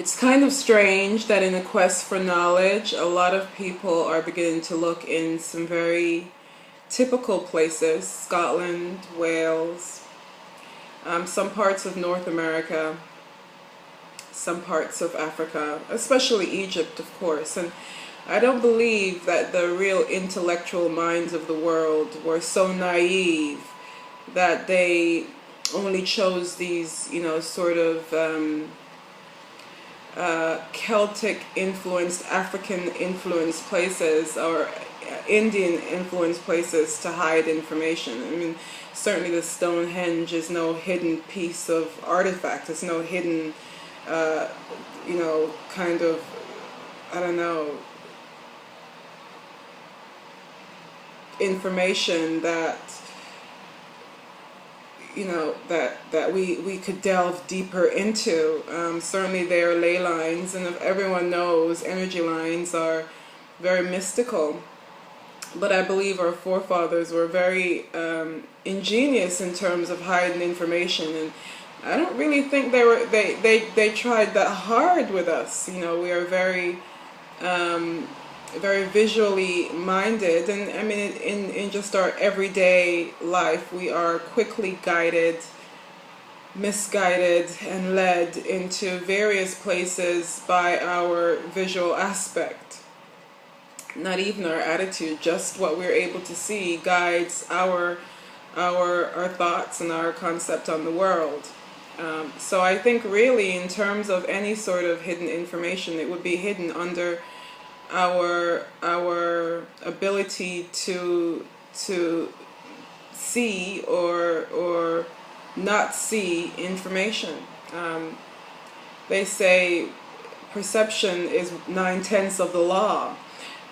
It's kind of strange that in a quest for knowledge, a lot of people are beginning to look in some very typical places: Scotland, Wales, some parts of North America, some parts of Africa, especially Egypt, of course. And I don't believe that the real intellectual minds of the world were so naive that they only chose these, sort of Celtic influenced, African influenced places, or Indian influenced places to hide information. I mean, certainly the Stonehenge is no hidden piece of artifact. It's no hidden, kind of, I don't know, information that we could delve deeper into. Certainly there are ley lines, and if everyone knows, energy lines are very mystical. But I believe our forefathers were very ingenious in terms of hiding information, and I don't really think they tried that hard with us. We are very very visually minded, and I mean in just our everyday life we are quickly guided, misguided, and led into various places by our visual aspect. Not even our attitude, just what we're able to see guides our thoughts and our concept on the world. So I think really in terms of any sort of hidden information, it would be hidden under our ability to see or not see information. They say perception is 9/10 of the law.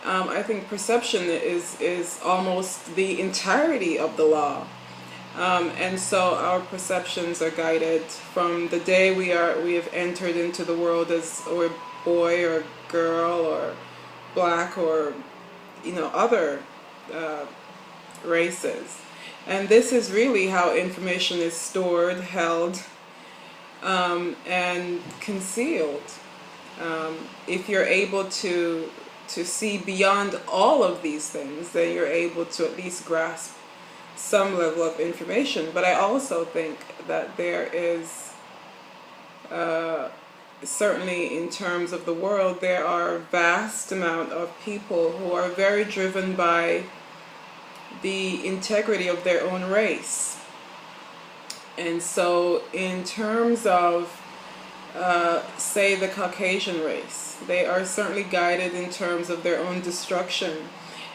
I think perception is almost the entirety of the law. And so our perceptions are guided from the day we have entered into the world as a boy or girl or black or other races. And this is really how information is stored, held, and concealed. If you're able to see beyond all of these things, then you're able to at least grasp some level of information. But I also think that there is certainly in terms of the world, there are a vast amount of people who are very driven by the integrity of their own race. And so in terms of say the Caucasian race, they are certainly guided in terms of their own destruction.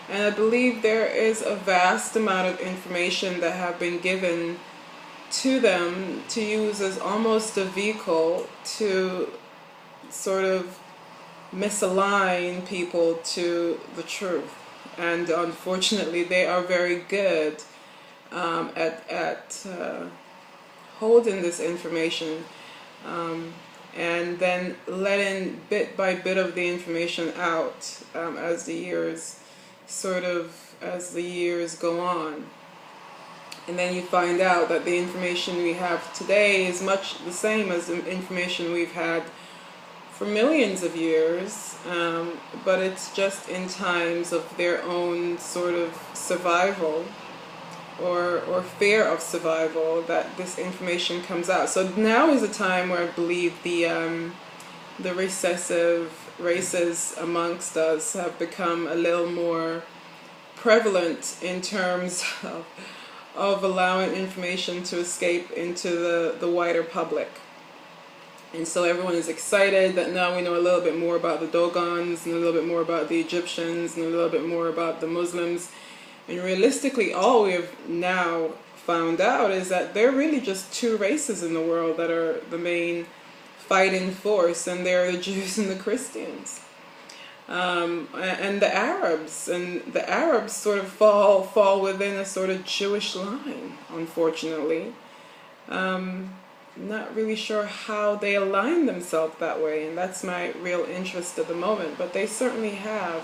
And I believe there is a vast amount of information that have been given to them to use as almost a vehicle to sort of misalign people to the truth. And unfortunately they are very good at holding this information and then letting bit by bit of the information out as the years go on. And then you find out that the information we have today is much the same as the information we've had for millions of years, but it's just in times of their own sort of survival or fear of survival that this information comes out. So now is a time where I believe the recessive races amongst us have become a little more prevalent in terms of allowing information to escape into the wider public. And so everyone is excited that now we know a little bit more about the Dogons and a little bit more about the Egyptians and a little bit more about the Muslims. And realistically, all we have now found out is that there are really just two races in the world that are the main fighting force, and they're the Jews and the Christians. And the Arabs. And the Arabs sort of fall within a sort of Jewish line, unfortunately. Not really sure how they align themselves that way, and that's my real interest at the moment, but they certainly have.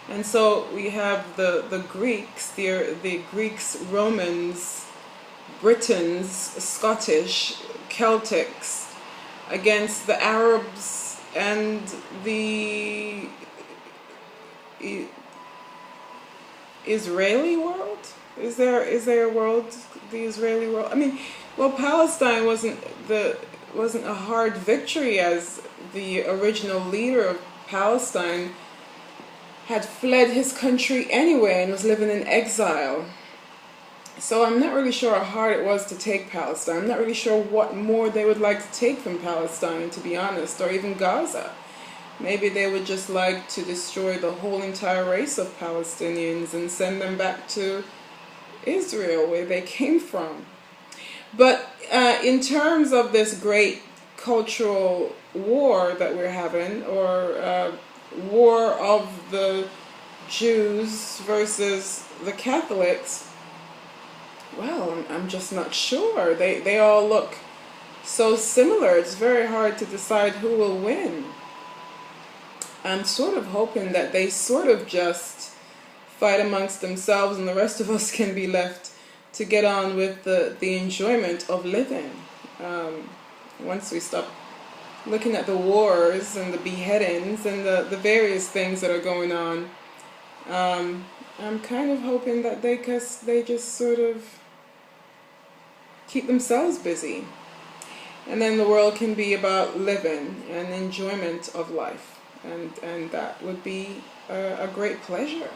And so we have the Greeks, the Greeks, Romans, Britons, Scottish, Celtics, against the Arabs and the Israeli world? Is there a world, the Israeli world? I mean, well, Palestine wasn't a hard victory, as the original leader of Palestine had fled his country anyway and was living in exile. So I'm not really sure how hard it was to take Palestine. I'm not really sure what more they would like to take from Palestine, to be honest, or even Gaza. Maybe they would just like to destroy the whole entire race of Palestinians and send them back to Israel, where they came from. But in terms of this great cultural war that we're having, or war of the Jews versus the Catholics, well, I'm just not sure. They all look so similar. It's very hard to decide who will win. I'm sort of hoping that they sort of just fight amongst themselves and the rest of us can be left to get on with the enjoyment of living. Once we stop looking at the wars and the beheadings and the various things that are going on, I'm kind of hoping that they just sort of keep themselves busy. And then the world can be about living and enjoyment of life. And that would be a great pleasure.